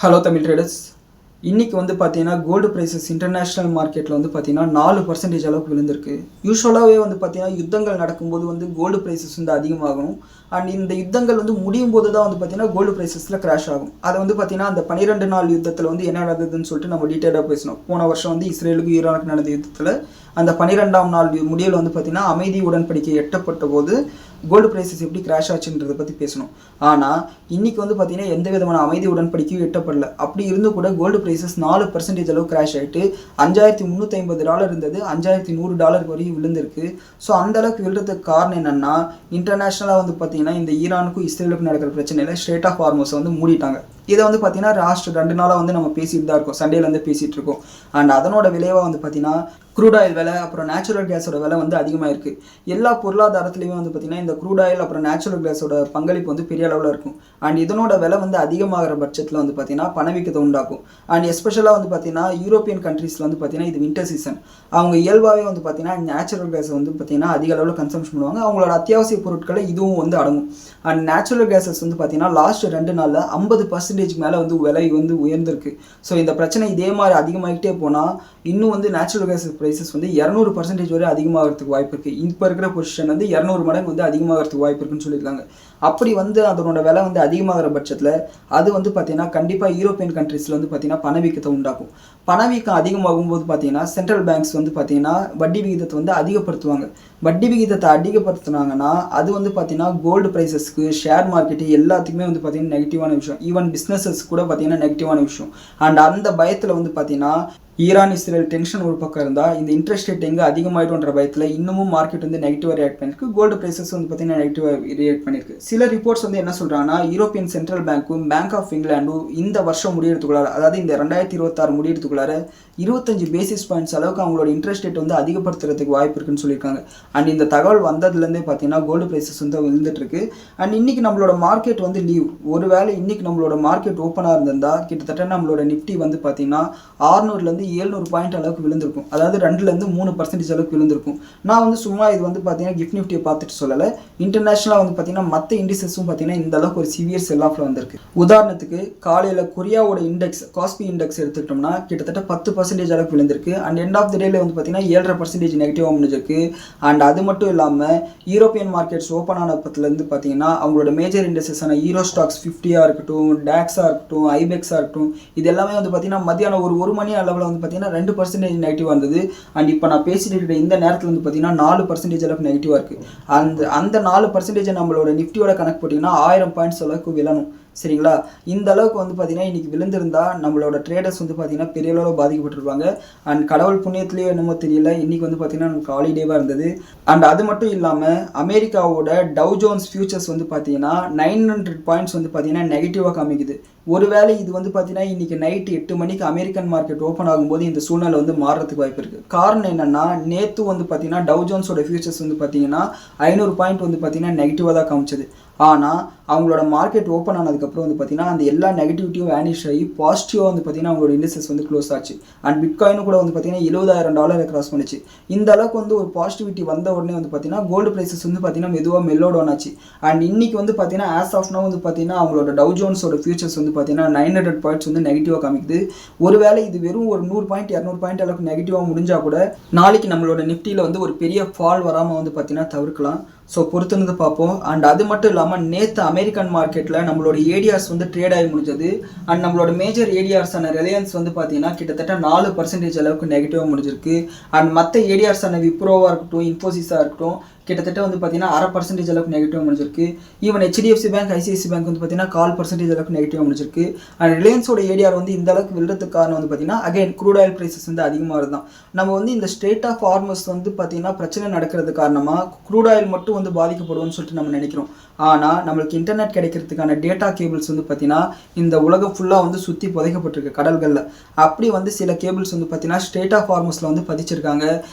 Hello Tamil traders. இன்றைக்கி வந்து பார்த்தீங்கன்னா கோல்டு ப்ரைஸஸ் இன்டர்நேஷ்னல் மார்க்கெட்டில் வந்து பார்த்தீங்கன்னா 4% அளவுக்கு விழுந்திருக்கு. யூஸ்வலாகவே வந்து பார்த்தீங்கன்னா யுத்தங்கள் நடக்கும்போது வந்து கோல்டு ப்ரைஸஸ் வந்து அதிகமாகும். அண்ட் இந்த யுத்தங்கள் வந்து முடியும் போது தான் வந்து பார்த்தீங்கன்னா கோல்டு ப்ரைஸஸில் கிராஷ் ஆகும். அதை வந்து பார்த்தீங்கன்னா அந்த 12 நாள் யுத்தத்தில் வந்து என்ன நடந்ததுன்னு சொல்லிட்டு நம்ம டீட்டெயிலாக பேசணும். போன வருஷம் வந்து இஸ்ரேலுக்கு ஈரானுக்கு நடந்த யுத்தத்தில் அந்த 12ஆம் நாள் முடிவில் வந்து பார்த்தீங்கன்னா அமைதி உடன்படிக்கை எட்டப்பட்ட போது கோல்டு ப்ரைஸஸ் எப்படி கிராஷ் ஆச்சுன்றதை பற்றி பேசணும். ஆனால் இன்றைக்கி வந்து பார்த்தீங்கன்னா எந்த விதமான அமைதி உடன்படிக்கையும் எட்டப்படல. அப்படி இருந்தும் கூட கோல்டு ப்ரைஸஸ் 4% அளவு கிராஷ் ஆகிட்டு $5,350 இருந்தது $5,100 வரையும் விழுந்திருக்கு. ஸோ அந்த அளவுக்கு விழுறதுக்கு காரணம் என்னென்னா, இன்டர்நேஷ்னலாக வந்து பார்த்தீங்கன்னா இந்த ஈரானுக்கும் இஸ்ரேலுக்கும் நடக்கிற பிரச்சனையில் ஸ்ட்ரெயிட் ஆஃப் ஹார்மோஸை வந்து மூடிட்டாங்க. இதை வந்து பார்த்தீங்கன்னா லாஸ்ட் 2 நாளாக வந்து நம்ம பேசிட்டு தான் இருக்கோம், சண்டேலேருந்து பேசிகிட்டு இருக்கோம். அண்ட் அதனோட விளைவாக வந்து பார்த்தீங்கன்னா க்ரூட் ஆயில் விலை அப்புறம் நேச்சுரல் கேஸோட விலை வந்து அதிகமாக இருக்குது. எல்லா பொருளாதாரத்துலையுமே வந்து பார்த்திங்கன்னா இந்த க்ரூட் ஆயில் அப்புறம் நேச்சுரல் கேஸோட பங்களிப்பு வந்து பெரிய அளவில் இருக்கும். அண்ட் இதனோட விலை வந்து அதிகமாகிற பட்சத்தில் வந்து பார்த்திங்கன்னா பணவீக்கத்தை உண்டாக்கும். அண்ட் எஸ்பெஷலாக வந்து பார்த்திங்கன்னா யூரோப்பியன் கண்ட்ரீஸில் வந்து பார்த்திங்கன்னா இது வின்டர் சீசன். அவங்க இயல்பாகவே வந்து பார்த்திங்கன்னா நேச்சுரல் கேஸை வந்து பார்த்திங்கன்னா அதிக அளவில் கன்சம்ஷன் பண்ணுவாங்க. அவங்களோட அத்தியாவசிய பொருட்களை இதுவும் வந்து அடங்கும். அண்ட் நேச்சுரல் கேஸஸ் வந்து பார்த்திங்கன்னா லாஸ்ட் 2 நாளில் 50% மேலே வந்து விலை வந்து உயர்ந்திருக்கு. ஸோ இந்த பிரச்சனை இதே மாதிரி அதிகமாகிட்டே போனால் இன்னும் வந்து நேச்சுரல் கேஸ் ப்ரைஸஸ் வந்து 200% வரை அதிகமாகிறதுக்கு வாய்ப்பு இருக்குது. இப்போ இருக்கிற பொசிஷன் வந்து 200 மடங்கு வந்து அதிகமாகிறதுக்கு வாய்ப்பு இருக்குன்னு சொல்லியிருக்காங்க. அப்படி வந்து அதனோட விலை வந்து அதிகமாகிற பட்சத்தில் அது வந்து பார்த்திங்கன்னா கண்டிப்பாக யூரோப்பியன் கண்ட்ரீஸில் வந்து பார்த்திங்கன்னா பணவீக்கத்தை உண்டாக்கும். பணவீக்கம் அதிகமாகும் போது பார்த்திங்கன்னா சென்ட்ரல் பேங்க்ஸ் வந்து பார்த்திங்கன்னா வட்டி விகிதத்தை வந்து அதிகப்படுத்துவாங்க. வட்டி விகிதத்தை அதிகப்படுத்தினாங்கன்னா அது வந்து பார்த்திங்கன்னா கோல்டு ப்ரைஸஸ்க்கு, ஷேர் மார்க்கெட்டு எல்லாத்துக்குமே வந்து பார்த்திங்கன்னா நெகட்டிவான விஷயம். ஈவன் பிஸ்னஸஸ் கூட பார்த்திங்கன்னா நெகட்டிவான விஷயம். அண்ட் அந்த பயத்தில் வந்து பார்த்திங்கன்னா ஈரான் இஸ்ரேல் டென்ஷன் ஒரு பக்கம் இருந்தால் இந்த இன்ட்ரெஸ்ட் ரேட் எங்கே அதிகமாகிடும்ன்ற பயத்தில் இன்னமும் மார்க்கெட் வந்து நெகட்டிவாக ரியாக்ட் பண்ணியிருக்கு. கோல்டு ப்ரைஸஸ் வந்து பார்த்திங்கன்னா நெகட்டிவாக ரியாக்ட் பண்ணியிருக்கு. சில ரிப்போர்ட்ஸ் வந்து என்ன சொல்கிறாங்கன்னா, யூரோப்பியன் சென்ட்ரல் பேங்க்கும் பேங்க் ஆஃப் இங்கிலாண்டும் இந்த வருஷம் முடியறதுக்குள்ளார, அதாவது இந்த 2026 முடியறதுக்குள்ளார 25 பேசிஸ் பாயிண்ட்ஸ் அளவுக்கு அவங்களோட இன்ட்ரெஸ்ட் ரேட் வந்து அதிகப்படுத்துறதுக்கு வாய்ப்பு இருக்குன்னு சொல்லியிருக்காங்க. அண்ட் இந்த தகவல் வந்ததுலேருந்தே பார்த்தீங்கன்னா கோல்டு ப்ரைஸஸ் வந்து விழுந்துட்டு இருக்கு. அண்ட் இன்னைக்கு நம்மளோட மார்க்கெட் வந்து லீவ். ஒருவேளை இன்னைக்கு நம்மளோட மார்க்கெட் ஓப்பனாக இருந்திருந்தால் கிட்டத்தட்ட நம்மளோட நிஃப்டி வந்து பார்த்தீங்கன்னா 600 700 பாயிண்ட் அளவுக்கு விழுந்திருக்கும். அதாவது 2-3% அளவுக்கு விழுந்திருக்கும். நான் வந்து சும்மா இது வந்து பார்த்தீங்கன்னா கிஃப்ட் நிஃப்டியை பார்த்துட்டு சொல்லலை. இன்டர்நேஷனலாக வந்து பார்த்தீங்கன்னா மற்ற இண்டிசஸும் பார்த்தீங்கன்னா இந்த அளவுக்கு ஒரு சிவியர் செல் ஆஃப்ல வந்திருக்கு. உதாரணத்துக்கு காலையில் கொரியாவோட இண்டெக்ஸ், காஸ்பி இண்டெக்ஸ் எடுத்துக்கிட்டோம்னா கிட்டத்தட்ட 10% அளவுக்கு விழுந்திருக்கு. அண்ட் எண்ட் ஆஃப் த டேல வந்து பார்த்தீங்கன்னா 7.5% நெகட்டிவாக முடிஞ்சிருக்கு. அண்ட் அது மட்டும் இல்லாமல் யூரோப்பியன் மார்க்கெட்ஸ் ஓப்பன் ஆன பத்திலேருந்து பார்த்தீங்கன்னா அவங்களோட மேஜர் இண்டெக்ஸஸான ஈரோ ஸ்டாக்ஸ் 50 இருக்கட்டும், டாக்ஸாக இருக்கட்டும், ஐபெக்ஸாக இருக்கட்டும், இது எல்லாமே வந்து பார்த்தீங்கன்னா மத்தியானம் ஒரு மணி அளவில் வந்து பார்த்தீங்கன்னா 2% நெகட்டிவ் வந்தது. அண்ட் இப்போ நான் பேசிட்டு இருக்கிற இந்த நேரத்தில் வந்து பார்த்தீங்கன்னா 4% அளவுக்கு நெகட்டிவாக இருக்குது. அந்த 4% நம்மளோட நிஃப்டியோட கணக்கு போட்டிங்கன்னா 1000 பாயிண்ட்ஸ் அளவுக்கு விழணும். சரிங்களா? இந்த அளவுக்கு வந்து பார்த்தீங்கன்னா இன்றைக்கி விழுந்திருந்தா நம்மளோட ட்ரேடர்ஸ் வந்து பார்த்தீங்கன்னா பெரிய அளவில் பாதிக்கப்பட்டிருப்பாங்க. அண்ட் கடவுள் புண்ணியத்துலேயோ என்னமோ தெரியல, இன்றைக்கி வந்து பார்த்தீங்கன்னா நமக்கு ஹாலிடேவாக இருந்தது. அண்ட் அது மட்டும் இல்லாமல் அமெரிக்காவோட டவ் ஜோன்ஸ் ஃபியூச்சர்ஸ் வந்து பார்த்தீங்கன்னா 900 பாயிண்ட்ஸ் வந்து பார்த்தீங்கன்னா நெகட்டிவாக காமிக்குது. ஒருவேளை இது வந்து பார்த்தீங்கன்னா இன்றைக்கி நைட்டு 8 மணிக்கு அமெரிக்கன் மார்க்கெட் ஓப்பன் ஆகும்போது இந்த சூழ்நிலை வந்து மாறுறதுக்கு வாய்ப்பு இருக்குது. காரணம் என்னென்னா, நேற்று வந்து பார்த்தீங்கன்னா டவ் ஜோன்ஸோட ஃபியூச்சர்ஸ் வந்து பார்த்தீங்கன்னா 500 பாயிண்ட் வந்து பார்த்தீங்கன்னா நெகட்டிவாக தான் காமிச்சது. ஆனால் அவங்களோட மார்க்கெட் ஓப்பன் ஆனதுக்கப்புறம் வந்து பார்த்தீங்கன்னா அந்த எல்லா நெகட்டிவிட்டியும் வேனிஷ் ஆகி பாசிட்டிவாக வந்து பார்த்தீங்கன்னா அவங்களோட இண்டெக்ஸஸ் வந்து க்ளோஸ் ஆச்சு. அண்ட் பிட்காயினும் கூட வந்து பார்த்தீங்கன்னா $70,000 கிராஸ் பண்ணிச்சு. இந்த அளவுக்கு வந்து ஒரு பாசிட்டிவிட்டி வந்த உடனே வந்து பார்த்தீங்கன்னா கோல்டு ப்ரைஸஸ் வந்து பார்த்தீங்கன்னா மெதுவாக மெல்லோ டவுன் ஆச்சு. அண்ட் இன்னைக்கு வந்து பார்த்தீங்கன்னா ஆஸ் ஆஃப் நவ் வந்து பார்த்தீங்கன்னா அவங்களோட டவ் ஜோன்ஸோட ஃபியூச்சர்ஸ் வந்து பார்த்தீங்கன்னா 900 பாயிண்ட்ஸ் வந்து நெகட்டிவாக காமிக்குது. ஒருவேளை இது வெறும் ஒரு 100 பாயிண்ட் 200 பாயிண்ட் அளவுக்கு நெகட்டிவாக முடிஞ்சால் கூட நாளைக்கு நம்மளோட நிஃப்டியில் வந்து ஒரு பெரிய ஃபால் வராமல் வந்து பார்த்தீங்கன்னா தவிர்க்கலாம். ஸோ பொறுத்திருந்து பார்ப்போம். அண்ட் அது மட்டும் இல்லாமல் நேற்று அமெரிக்கன் மார்க்கெட்டில் நம்மளோட ஏடிஆர்ஸ் வந்து ட்ரேட் ஆகி முடிஞ்சது. அண்ட் நம்மளோட மேஜர் ஏடிஆர்ஸான ரிலையன்ஸ் வந்து பார்த்தீங்கன்னா கிட்டத்தட்ட 4% அளவுக்கு நெகட்டிவாக முடிஞ்சிருக்கு. அண்ட் மற்ற ஏடிஆர்ஸான விப்ரோவாக இருக்கட்டும், இன்ஃபோசிஸாக இருக்கட்டும் கிட்டத்தட்ட வந்து பார்த்தீங்கன்னா 1/2% அளவுக்கு நெகட்டிவாக முடிஞ்சிருக்கு. Even HDFC bank, ICICI bank வந்து பார்த்தீங்கன்னா 1/4% அளவுக்கு நெகட்டிவாக முடிஞ்சிருக்கு. அண்ட் ரிலையன்ஸோட ஏடிஆர் வந்து இந்த அளவுக்கு விழுறதுக்கு காரணம் வந்து பார்த்தீங்கன்னா அகைன் க்ரூட் ஆயில் ப்ரைஸஸ் வந்து அதிகமாக இருந்தால் நம்ம வந்து இந்த ஸ்ட்ரெயிட் ஆஃப் ஹார்மஸ் வந்து பார்த்தீங்கன்னா பிரச்சனை நடக்கிறது காரணமாக க்ரூட் ஆயில் மட்டும் வந்து பாதிக்கப்படுவோம்னு சொல்லிட்டு நம்ம நினைக்கிறோம். ஆனால் நம்மளுக்கு இன்டர்நெட் கிடைக்கிறதுக்கான டேட்டா கேபிள்ஸ் வந்து பார்த்தீங்கன்னா இந்த உலகம் ஃபுல்லாக வந்து சுற்றி புதைக்கப்பட்டிருக்கு கடல்களில். அப்படி வந்து சில கேபிள்ஸ் வந்து பார்த்தீங்கன்னா ஸ்ட்ரெயிட் ஆஃப் ஹார்மஸில் வந்து பதிச்சிருக்காங்க.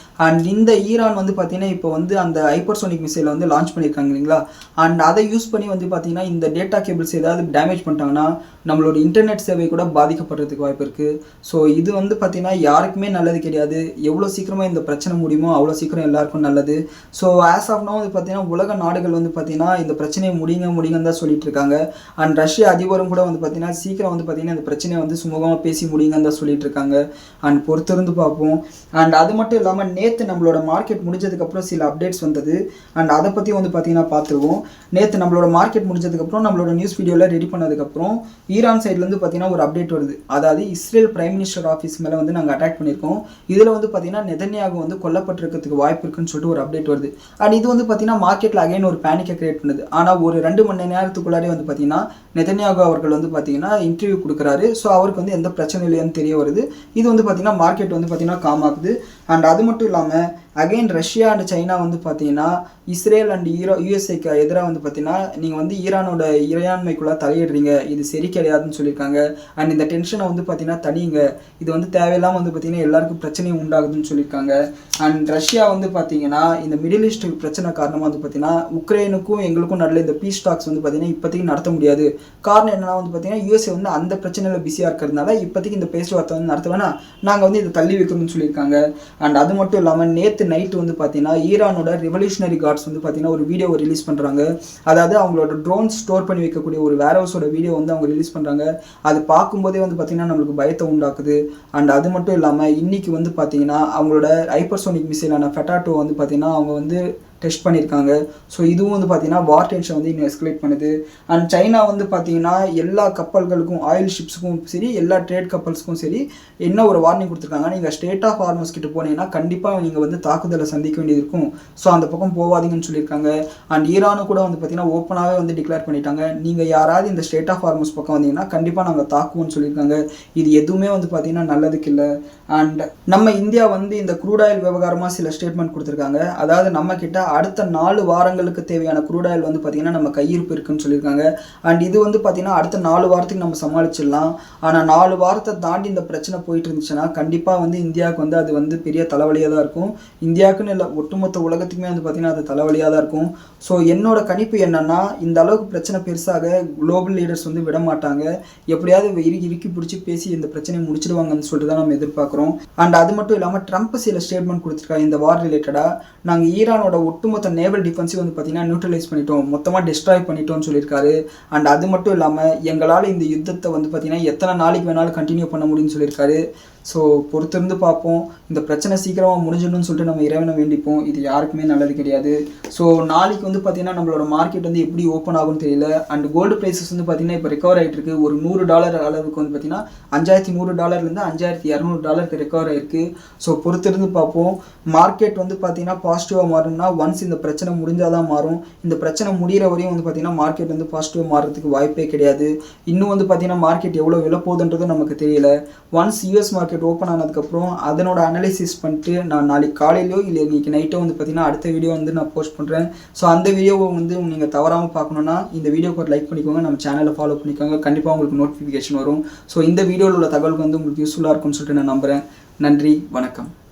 அண்ட் இந்த ஈரான் வந்து பார்த்தீங்கன்னா இப்போ வந்து அந்த ஹைப்பர்சோனிக் மிசைலை வந்து லான்ச் பண்ணியிருக்காங்க இல்லைங்களா? அண்ட் அதை யூஸ் பண்ணி வந்து பார்த்தீங்கன்னா இந்த டேட்டா கேபிள்ஸ் ஏதாவது டேமேஜ் பண்ணிட்டாங்கன்னா நம்மளோட இன்டர்நெட் சேவை கூட பாதிக்கப்படுறதுக்கு வாய்ப்பு இருக்குது. ஸோ இது வந்து பார்த்தீங்கன்னா யாருக்குமே நல்லது கிடையாது. எவ்வளோ சீக்கிரமாக இந்த பிரச்சனை முடியுமோ அவ்வளோ சீக்கிரம் எல்லாருக்கும் நல்லது. ஸோ ஆஸ் ஆஃப் நவ் வந்து பார்த்தீங்கன்னா உலக நாடுகள் வந்து பார்த்தீங்கன்னா இந்த பிரச்சனை பிரச்சனையை முடிங்கன்னு தான் சொல்லிட்டு இருக்காங்க. அண்ட் ரஷ்ய அதிபரும் கூட வந்து பார்த்தீங்கன்னா சீக்கிரம் வந்து பார்த்தீங்கன்னா இந்த பிரச்சனையை வந்து சுமூகமாக பேசி முடிங்கன்னு தான் சொல்லிட்டு இருக்காங்க. அண்ட் பொறுத்திருந்து பார்ப்போம். அண்ட் அது மட்டும் இல்லாமல் நேற்று நம்மளோட மார்க்கெட் முடிஞ்சதுக்கப்புறம் சில அப்டேட்ஸ் வந்தது. அண்ட் அதை பற்றி வந்து பார்த்தீங்கன்னா பார்த்துருவோம். நேற்று நம்மளோட மார்க்கெட் முடிஞ்சதுக்கப்புறம் நம்மளோட நியூஸ் வீடியோவில் ரெடி பண்ணதுக்கப்புறம் ஈரான் சைட்லேருந்து பார்த்தீங்கன்னா ஒரு அப்டேட் வருது. அதாவது இஸ்ரேல் பிரைம் மினிஸ்டர் ஆஃபீஸ் மேலே வந்து நாங்கள் அட்டாக் பண்ணியிருக்கோம். இதில் வந்து பார்த்தீங்கன்னா நெதன்யாகு வந்து கொல்லப்பட்டிருக்கிறதுக்கு வாய்ப்பு இருக்குன்னு சொல்லிட்டு ஒரு அப்டேட் வருது. அண்ட் இது வந்து பார்த்தீங்கன்னா மார்க்கெட்டில் அகைன் ஒரு பேனிக்கை கிரியேட் பண்ணுது. ஆனால் ஒரு 2 மணி நேரத்துக்குள்ளாரே வந்து பார்த்தீங்கன்னா நெதன்யாகு அவர்கள் வந்து பார்த்தீங்கன்னா இன்டர்வியூ கொடுக்குறாரு. ஸோ அவருக்கு வந்து எந்த பிரச்சனை இல்லைன்னு தெரிய வருது. இது வந்து பார்த்தீங்கன்னா மார்க்கெட் வந்து பார்த்தீங்கன்னா காம் ஆகுது. அண்ட் அது மட்டும் இல்லாமல் அகைன் ரஷ்யா அண்ட் சைனா வந்து பார்த்தீங்கன்னா இஸ்ரேல் அண்ட் யூஎஸ்ஏக்கு எதிராக வந்து பார்த்தீங்கன்னா நீங்கள் வந்து ஈரானோட இறையாண்மைக்குள்ளே தலையிடுறீங்க, இது சரி கிடையாதுன்னு சொல்லியிருக்காங்க. அண்ட் இந்த டென்ஷனை வந்து பார்த்தீங்கன்னா தனிங்க, இது வந்து தேவையில்லாமல் வந்து பார்த்தீங்கன்னா எல்லாருக்கும் பிரச்சனையும் உண்டாகுதுன்னு சொல்லியிருக்காங்க. அண்ட் ரஷ்யா வந்து பார்த்தீங்கன்னா இந்த மிடில் ஈஸ்ட் பிரச்சனை காரணமாக வந்து பார்த்தீங்கன்னா உக்ரைனுக்கும் எங்களுக்கும் நடுவில் இந்த பீஸ் டாக்ஸ் வந்து பார்த்தீங்கன்னா இப்போதைக்கு நடத்த முடியாது. காரணம் என்னன்னா வந்து பார்த்தீங்கன்னா யூஎஸ்ஏ வந்து அந்த பிரச்சனையில் பிஸியாக இருக்கிறதுனால இப்போதைக்கு இந்த பேச்சுவார்த்தை வந்து நடத்த வேணா, நாங்கள் வந்து இதை தள்ளி வைக்கணும்னு சொல்லியிருக்காங்க. அண்ட் அது மட்டும் இல்லாமல் நேற்று நைட்டு வந்து பார்த்தீங்கன்னா ஈரானோட ரெவல்யூஷனரி கார்ட்ஸ் வந்து பார்த்தீங்கன்னா ஒரு வீடியோவை ரிலீஸ் பண்ணுறாங்க. அதாவது அவங்களோட ட்ரோன்ஸ் ஸ்டோர் பண்ணி வைக்கக்கூடிய ஒரு வேர்ஹவுஸோட வீடியோ வந்து அவங்க ரிலீஸ் பண்ணுறாங்க. அது பார்க்கும்போதே வந்து பார்த்தீங்கன்னா நம்மளுக்கு பயத்தை உண்டாக்குது. அண்ட் அது மட்டும் இல்லாமல் இன்னைக்கு வந்து பார்த்தீங்கன்னா அவங்களோட ஹைப்பர்சோனிக் மிசைலான ஃபெட்டாட்டோ வந்து பார்த்தீங்கன்னா அவங்க வந்து டெஸ்ட் பண்ணியிருக்காங்க. ஸோ இதுவும் வந்து பார்த்தீங்கன்னா வார் டென்ஷன் வந்து இன்னும் எஸ்கலேட் பண்ணுது. அண்ட் சைனா வந்து பார்த்தீங்கன்னா எல்லா கப்பல்களுக்கும் ஆயில் ஷிப்ஸுக்கும் சரி எல்லா ட்ரேட் கப்பல்ஸுக்கும் சரி என்ன ஒரு வார்னிங் கொடுத்துருக்காங்க, நீங்கள் ஸ்டேட் ஆஃப் ஹார்மஸ் கிட்ட போனீங்கன்னா கண்டிப்பாக நீங்கள் வந்து தாக்குதலை சந்திக்க வேண்டியது இருக்கும். ஸோ அந்த பக்கம் போகாதீங்கன்னு சொல்லியிருக்காங்க. அண்ட் ஈரானும் கூட வந்து பார்த்தீங்கன்னா ஓப்பனாகவே வந்து டிக்ளேர் பண்ணிட்டாங்க, நீங்கள் யாராவது இந்த ஸ்டேட் ஆஃப் ஹார்மஸ் பக்கம் வந்தீங்கன்னா கண்டிப்பாக நாங்கள் தாக்குவோம்னு சொல்லியிருக்காங்க. இது எதுவுமே வந்து பார்த்தீங்கன்னா நல்லதுக்கு இல்லை. அண்ட் நம்ம இந்தியா வந்து இந்த க்ரூட் ஆயில் விவகாரமாக சில ஸ்டேட்மெண்ட் கொடுத்துருக்காங்க. அதாவது நம்ம கிட்ட அடுத்த 4 வாரங்களுக்கு தேவையான க்ரூட் ஆயில் வந்து பார்த்தீங்கன்னா நம்ம கையிருப்பு இருக்குன்னு சொல்லியிருக்காங்க. அண்ட் இது வந்து பார்த்தீங்கன்னா அடுத்த 4 வாரத்துக்கு நம்ம சமாளிச்சிடலாம். ஆனால் 4 வாரத்தை தாண்டி இந்த பிரச்சனை போயிட்டு இருந்துச்சுன்னா கண்டிப்பாக வந்து இந்தியாவுக்கு வந்து அது வந்து பெரிய தலைவலியாக தான் இருக்கும். இந்தியாவுக்குன்னு இல்லை, ஒட்டுமொத்த உலகத்துக்குமே வந்து பார்த்தீங்கன்னா அது தலைவலியாக தான் இருக்கும். ஸோ என்னோட கணிப்பு என்னன்னா இந்த அளவுக்கு பிரச்சனை பெருசாக குளோபல் லீடர்ஸ் வந்து விட மாட்டாங்க. எப்படியாவது இறுக்கி பிடிச்சி பேசி இந்த பிரச்சனையை முடிச்சிடுவாங்கன்னு சொல்லிட்டு தான் நம்ம எதிர்பார்க்குறோம். அண்ட் அது மட்டும் இல்லாமல் ட்ரம்ப் சில ஸ்டேட்மெண்ட் கொடுத்துருக்காங்க இந்த வார் ரிலேட்டடாக. நாங்கள் ஈரானோட ஒட்டுமொத்த நேவல் டிஃபென்ஸையும் வந்து பார்த்தீங்கன்னா நியூட்ரலைஸ் பண்ணிட்டோம், மொத்தமாக டிஸ்ட்ராய் பண்ணிட்டோம்னு சொல்லியிருக்காரு. அண்ட் அது மட்டும் இல்லாமல் எங்களால் இந்த யுத்தத்தை வந்து பார்த்தீங்கன்னா எத்தனை நாளைக்கு வேணாலும் கண்டினியூ பண்ண முடியும்னு சொல்லியிருக்காரு. ஸோ பொறுத்திருந்து பார்ப்போம். இந்த பிரச்சனை சீக்கிரமாக முடிஞ்சிடணும்னு சொல்லிட்டு நம்ம இறைவனை வேண்டிப்போம். இது யாருக்குமே நல்லது கிடையாது. ஸோ நாளைக்கு வந்து பார்த்தீங்கன்னா நம்மளோட மார்க்கெட் வந்து எப்படி ஓப்பன் ஆகும்னு தெரியல. அண்ட் கோல்டு ப்ரைஸஸ் வந்து பார்த்தீங்கன்னா இப்போ ரெக்கவர் ஆகிட்டு இருக்கு. ஒரு $100 அளவுக்கு வந்து பார்த்தீங்கன்னா $5100 $5200 ரெக்கவர் ஆகிருக்கு. ஸோ பொறுத்திருந்து பார்ப்போம். மார்க்கெட் வந்து பார்த்தீங்கன்னா பாசிட்டிவாக மாறும்னா ஒன்ஸ் இந்த பிரச்சனை முடிஞ்சால் தான் மாறும். இந்த பிரச்சனை முடிகிற வரையும் வந்து பார்த்தீங்கன்னா மார்க்கெட் வந்து பாசிட்டிவாக மாறுறதுக்கு வாய்ப்பே கிடையாது. இன்னும் வந்து பார்த்தீங்கன்னா மார்க்கெட் எவ்வளோ விலை போகுதுன்றதும் நமக்கு தெரியல. ஒன்ஸ் யூஎஸ் மார்க்கெட் ஓப்பன் ஆனதுக்கப்புறம் அதனோட அனலைசிஸ் பண்ணிட்டு நான் நாளைக்கு காலையிலோ இல்லை இன்னைக்கு நைட்டோ வந்து பார்த்தீங்கன்னா அடுத்த வீடியோ வந்து நான் போஸ்ட் பண்ணுறேன். ஸோ அந்த வீடியோவை வந்து நீங்கள் தவறாமல் பார்க்கணுன்னா இந்த வீடியோக்கு ஒரு லைக் பண்ணிக்கோங்க, நம்ம சேனலை ஃபாலோ பண்ணிக்கோங்க, கண்டிப்பாக உங்களுக்கு நோட்டிஃபிகேஷன் வரும். ஸோ இந்த வீடியோவில் உள்ள தகவலுக்கு வந்து உங்களுக்கு யூஸ்ஃபுல்லாக இருக்கும்னு சொல்லிட்டு நான் நம்புகிறேன். நன்றி, வணக்கம்.